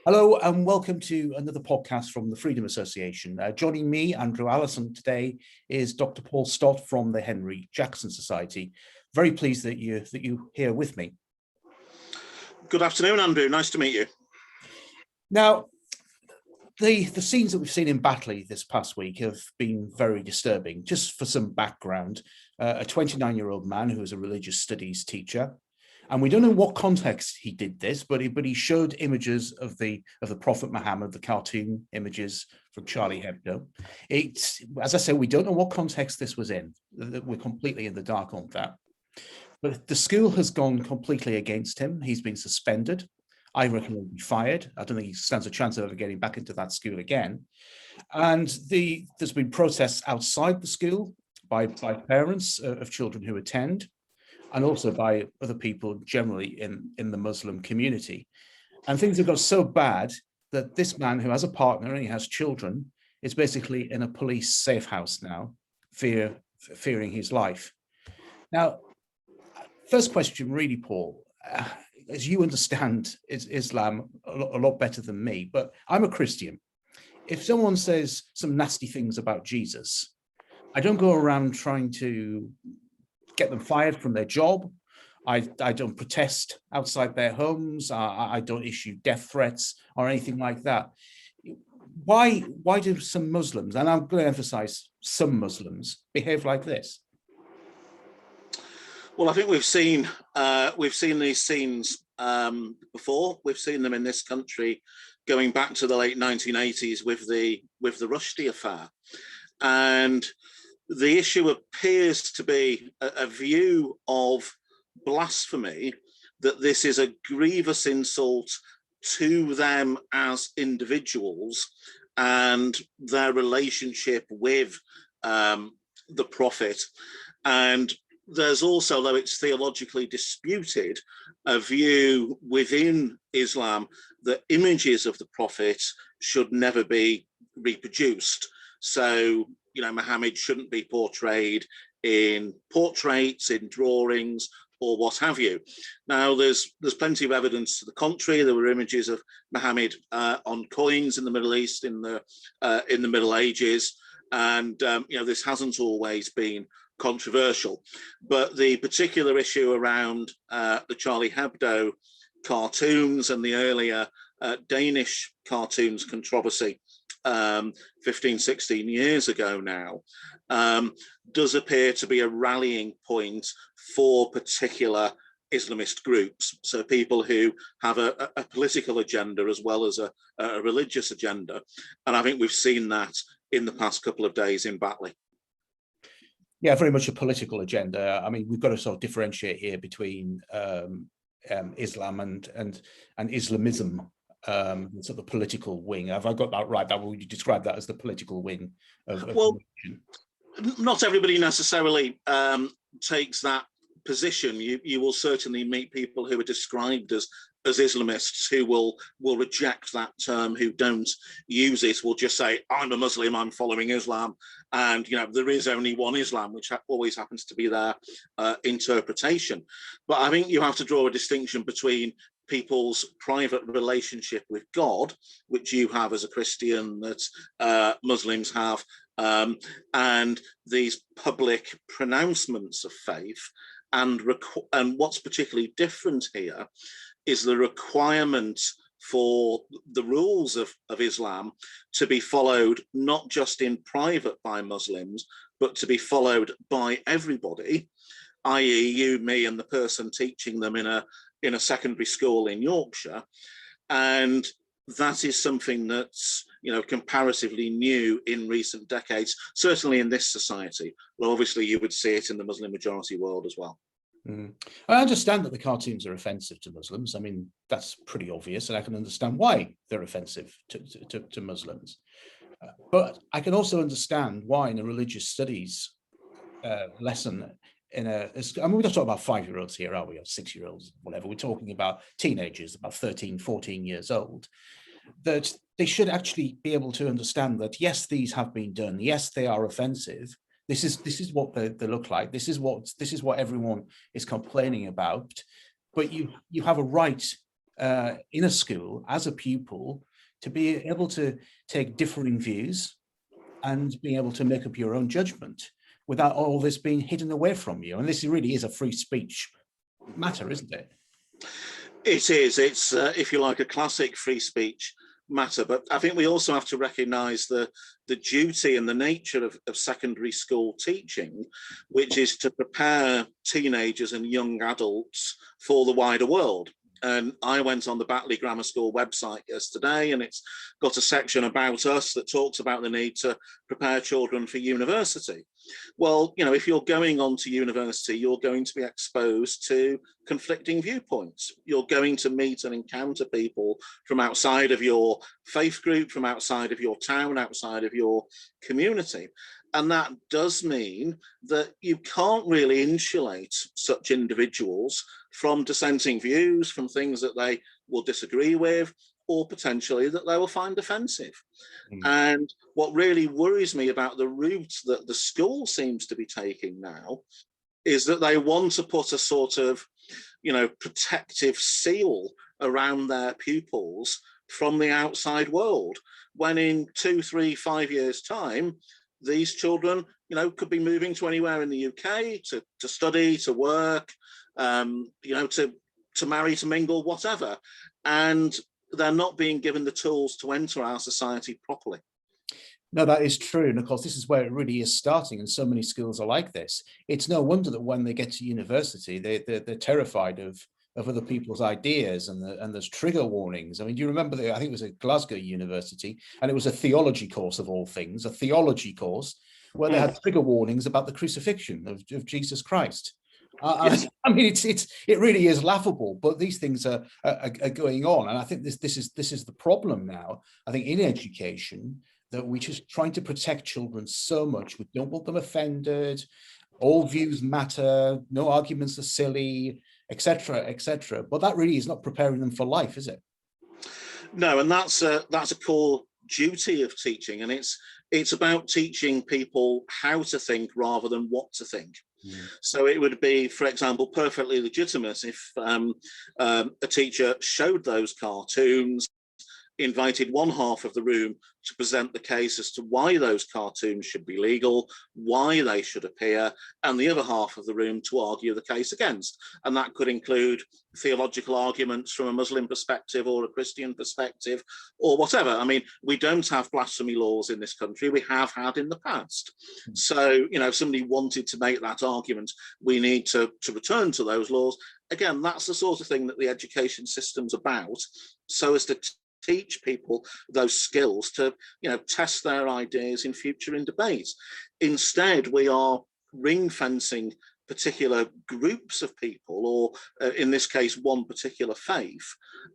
Hello and welcome to another podcast from the Freedom Association. Joining me, Andrew Allison, today is Dr. Paul Stott from the Henry Jackson Society. Very pleased that you're here with me. Good afternoon, Andrew. Nice to meet you. Now, the scenes that we've seen in Batley this past week have been very disturbing. Just for some background, a 29-year-old man who is a religious studies teacher, and we don't know what context he did this, but he showed images of the Prophet Mohammed, the cartoon images from Charlie Hebdo. As I say, we don't know what context this was in. We're completely in the dark on that. But the school has gone completely against him. He's been suspended. I reckon he'll be fired. I don't think he stands a chance of ever getting back into that school again. And there's been protests outside the school by parents of children who attend, and also by other people generally in the Muslim community. And things have got so bad that this man, who has a partner and he has children, is basically in a police safe house now, fearing his life. Now, first question really, Paul, as you understand Islam a lot better than me, but I'm a Christian. If someone says some nasty things about Jesus, I don't go around trying to get them fired from their job. I don't protest outside their homes. I don't issue death threats or anything like that. Why do some Muslims, and I'm going to emphasize some Muslims, behave like this? Well, I think we've seen these scenes before. We've seen them in this country going back to the late 1980s with the Rushdie affair, and the issue appears to be a view of blasphemy, that this is a grievous insult to them as individuals and their relationship with the Prophet. And there's also, though it's theologically disputed, a view within Islam that images of the Prophet should never be reproduced. So, Muhammad shouldn't be portrayed in portraits, in drawings, or what have you. Now, there's plenty of evidence to the contrary. There were images of Muhammad on coins in the Middle East in the Middle Ages, and this hasn't always been controversial. But the particular issue around the Charlie Hebdo cartoons and the earlier Danish cartoons controversy 15, 16 years ago now, does appear to be a rallying point for particular Islamist groups. So people who have a political agenda as well as a religious agenda. And I think we've seen that in the past couple of days in Batley. Yeah, very much a political agenda. I mean, we've got to sort of differentiate here between Islam and Islamism, sort of the political wing. Have I got that right? Would you describe that as the political wing of religion? Not everybody necessarily takes that position. You will certainly meet people who are described as Islamists who will reject that term, who don't use it, will just say, I'm a Muslim, I'm following Islam, and there is only one Islam, which always happens to be their interpretation. But I think you have to draw a distinction between people's private relationship with God, which you have as a Christian, that Muslims have, and these public pronouncements of faith. And what's particularly different here is the requirement for the rules of Islam to be followed not just in private by Muslims, but to be followed by everybody, i.e. you, me, and the person teaching them in a secondary school in Yorkshire. And that is something that's comparatively new in recent decades, certainly in this society. Well, obviously you would see it in the Muslim majority world as well. I understand that the cartoons are offensive to Muslims. I mean, that's pretty obvious, and I can understand why they're offensive to Muslims. But I can also understand why in a religious studies lesson, we're not talking about 5-year-olds here, are we, or 6-year-olds, whatever. We're talking about teenagers, about 13, 14 years old, that they should actually be able to understand that, yes, these have been done. Yes, they are offensive. This is what they look like. This is what everyone is complaining about. But you have a right in a school as a pupil to be able to take differing views and being able to make up your own judgment without all this being hidden away from you. And this really is a free speech matter, isn't it? It is. It's, if you like, a classic free speech matter. But I think we also have to recognise the duty and the nature of secondary school teaching, which is to prepare teenagers and young adults for the wider world. And I went on the Batley Grammar School website yesterday, and it's got a section about us that talks about the need to prepare children for university. Well, you know, if you're going on to university, you're going to be exposed to conflicting viewpoints. You're going to meet and encounter people from outside of your faith group, from outside of your town, outside of your community. And that does mean that you can't really insulate such individuals from dissenting views, from things that they will disagree with, or potentially that they will find offensive. And what really worries me about the route that the school seems to be taking now is that they want to put a sort of, you know, protective seal around their pupils from the outside world, when in 2, 3, 5 years' time, these children, you know, could be moving to anywhere in the UK to study, to work, you know, to marry, to mingle, whatever. And they're not being given the tools to enter our society properly. No, that is true. And of course, this is where it really is starting. And so many schools are like this. It's no wonder that when they get to university, they're terrified of other people's ideas, and there's trigger warnings. I mean, do you remember I think it was at Glasgow University, and it was a theology course of all things, a theology course, where they had trigger warnings about the crucifixion of Jesus Christ. Yes. I mean, it really is laughable, but these things are going on, and I think this is the problem now. I think in education, that we're just trying to protect children so much. We don't want them offended. All views matter. No arguments are silly, etc., etc. But that really is not preparing them for life, is it? No, and that's a core duty of teaching, and it's about teaching people how to think rather than what to think. So it would be, for example, perfectly legitimate if a teacher showed those cartoons, invited one half of the room to present the case as to why those cartoons should be legal, why they should appear, and the other half of the room to argue the case against. And that could include theological arguments from a Muslim perspective or a Christian perspective or whatever. I mean, we don't have blasphemy laws in this country. We have had in the past. So, you know, if somebody wanted to make that argument, we need to return to those laws. Again, that's the sort of thing that the education system's about, so as to teach people those skills to, you know, test their ideas in future in debates. Instead, we are ring fencing particular groups of people, or in this case, one particular faith,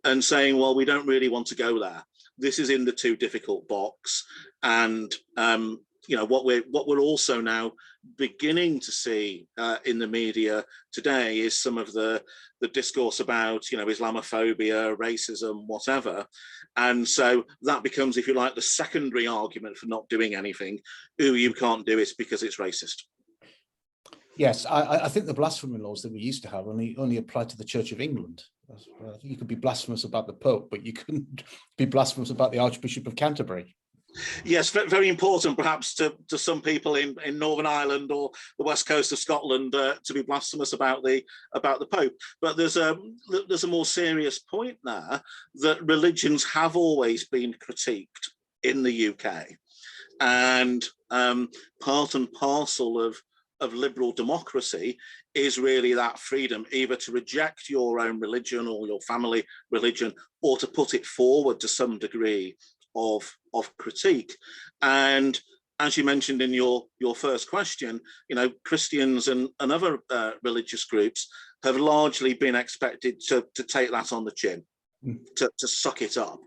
and saying, well, we don't really want to go there. This is in the too difficult box. And you know, what we're also now beginning to see in the media today is some of the discourse about, you know, Islamophobia, racism, whatever. And so that becomes, if you like, the secondary argument for not doing anything. You can't do it because it's racist. Yes, I think the blasphemy laws that we used to have only apply to the Church of England. You could be blasphemous about the Pope, but you couldn't be blasphemous about the Archbishop of Canterbury. Yes, very important, perhaps, to some people in Northern Ireland or the west coast of Scotland to be blasphemous about the Pope. But there's a more serious point there, that religions have always been critiqued in the UK, and part and parcel of liberal democracy is really that freedom, either to reject your own religion or your family religion, or to put it forward to some degree of critique. And as you mentioned in your first question, you know, Christians and other religious groups have largely been expected to take that on the chin, to suck it up.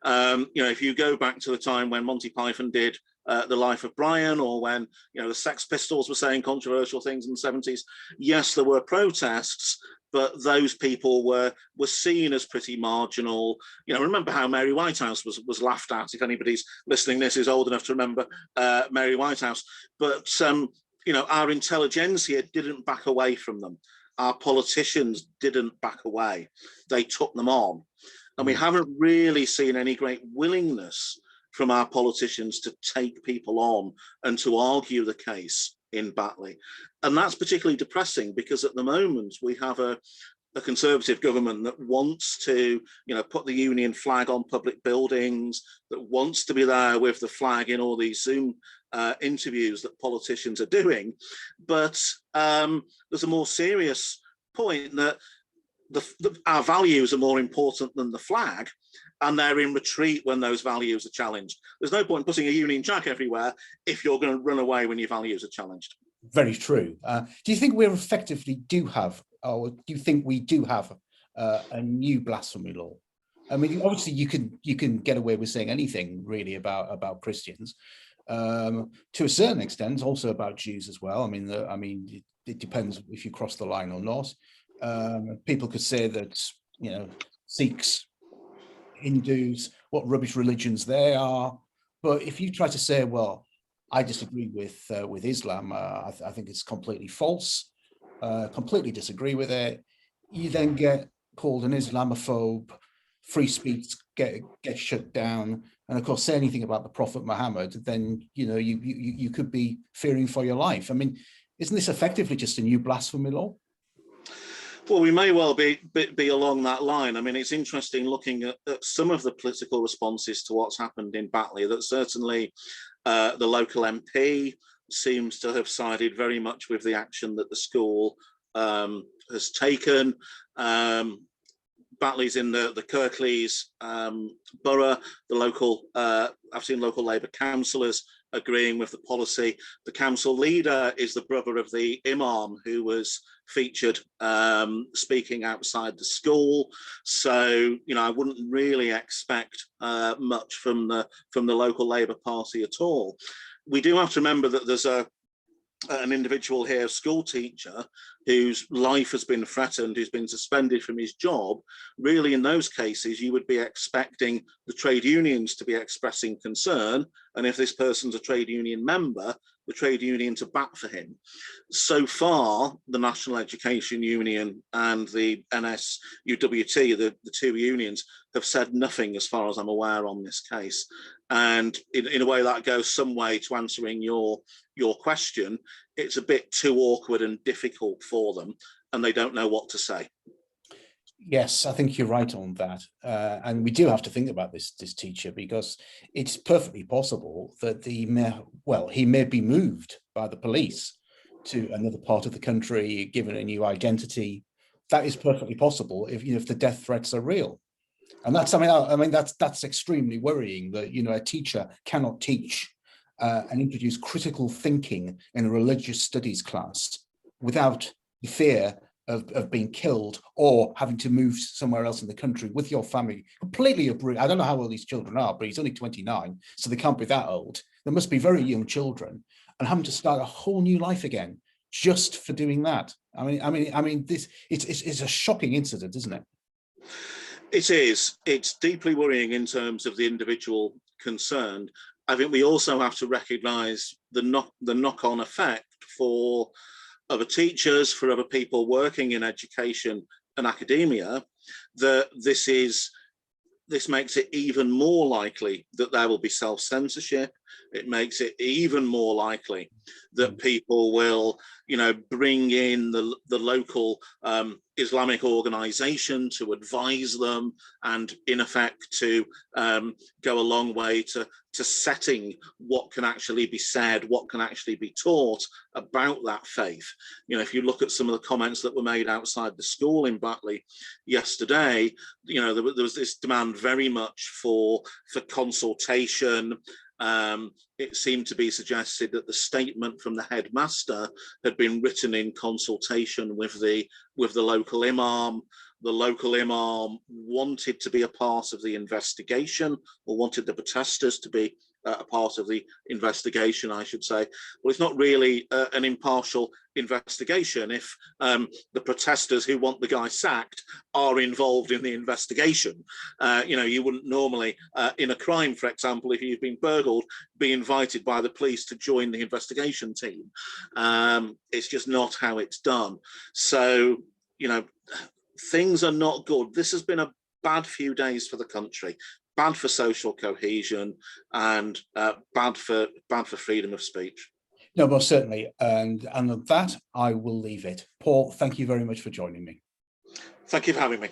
You know, if you go back to the time when Monty Python did The Life of Brian, or when, you know, the Sex Pistols were saying controversial things in the 70s, yes, there were protests, but those people were seen as pretty marginal. You know, remember how Mary Whitehouse was laughed at. If anybody's listening this is old enough to remember Mary Whitehouse. But, you know, our intelligentsia didn't back away from them. our politicians didn't back away. They took them on. And we haven't really seen any great willingness from our politicians to take people on and to argue the case in Batley. And that's particularly depressing, because at the moment we have a Conservative government that wants to, put the union flag on public buildings, that wants to be there with the flag in all these Zoom interviews that politicians are doing. But there's a more serious point that our values are more important than the flag, and they're in retreat when those values are challenged. There's no point putting a Union Jack everywhere if you're going to run away when your values are challenged. Very true. Do you think we effectively do have, or do you think we do have a new blasphemy law? I mean, obviously you can get away with saying anything really about Christians, to a certain extent, also about Jews as well. I mean, it depends if you cross the line or not. People could say that, Sikhs, Hindus, what rubbish religions they are. But if you try to say, well, I disagree with Islam, I think it's completely false, completely disagree with it, you then get called an Islamophobe, free speech get shut down. And of course, say anything about the Prophet Mohammed, then, you could be fearing for your life. I mean, isn't this effectively just a new blasphemy law? Well, we may well be along that line. I mean, it's interesting looking at some of the political responses to what's happened in Batley, that certainly the local MP seems to have sided very much with the action that the school has taken. Batley's in the Kirklees borough. The local, I've seen local Labour councillors agreeing with the policy. The council leader is the brother of the imam who was featured speaking outside the school. So, I wouldn't really expect much from the local Labour Party at all. We do have to remember that there's an individual here, a school teacher, whose life has been threatened, who's been suspended from his job. Really, in those cases, you would be expecting the trade unions to be expressing concern. And if this person's a trade union member, the trade union to bat for him. So far, the National Education Union and the NSUWT, the two unions, have said nothing as far as I'm aware on this case. And in a way that goes some way to answering your question. It's a bit too awkward and difficult for them, and they don't know what to say. Yes, I think you're right on that. And we do have to think about this teacher, because it's perfectly possible that he may be moved by the police to another part of the country, given a new identity. That is perfectly possible if the death threats are real. And that's that's extremely worrying, that a teacher cannot teach and introduce critical thinking in a religious studies class without the fear of being killed or having to move somewhere else in the country with your family, completely uprooted. I don't know how old these children are, but he's only 29, so they can't be that old. They must be very young children, and having to start a whole new life again just for doing that. I mean, this it's a shocking incident, isn't it? It is. It's deeply worrying in terms of the individual concerned. I think we also have to recognise the knock-on effect for other teachers, for other people working in education and academia, that this makes it even more likely that there will be self-censorship. It makes it even more likely that people will, bring in the local Islamic organization to advise them, and in effect to go a long way to setting what can actually be said, what can actually be taught about that faith. If you look at some of the comments that were made outside the school in Batley yesterday, there was this demand very much for consultation. It seemed to be suggested that the statement from the headmaster had been written in consultation with the local imam. The local imam wanted to be a part of the investigation, or wanted the protesters to be a part of the investigation, I should say. Well, it's not really an impartial investigation if the protesters who want the guy sacked are involved in the investigation. You wouldn't normally, in a crime, for example, if you've been burgled, be invited by the police to join the investigation team. It's just not how it's done. So you know, things are not good. This has been a bad few days for the country, bad for social cohesion, and bad for freedom of speech. No, most certainly. And on that, I will leave it. Paul, thank you very much for joining me. Thank you for having me.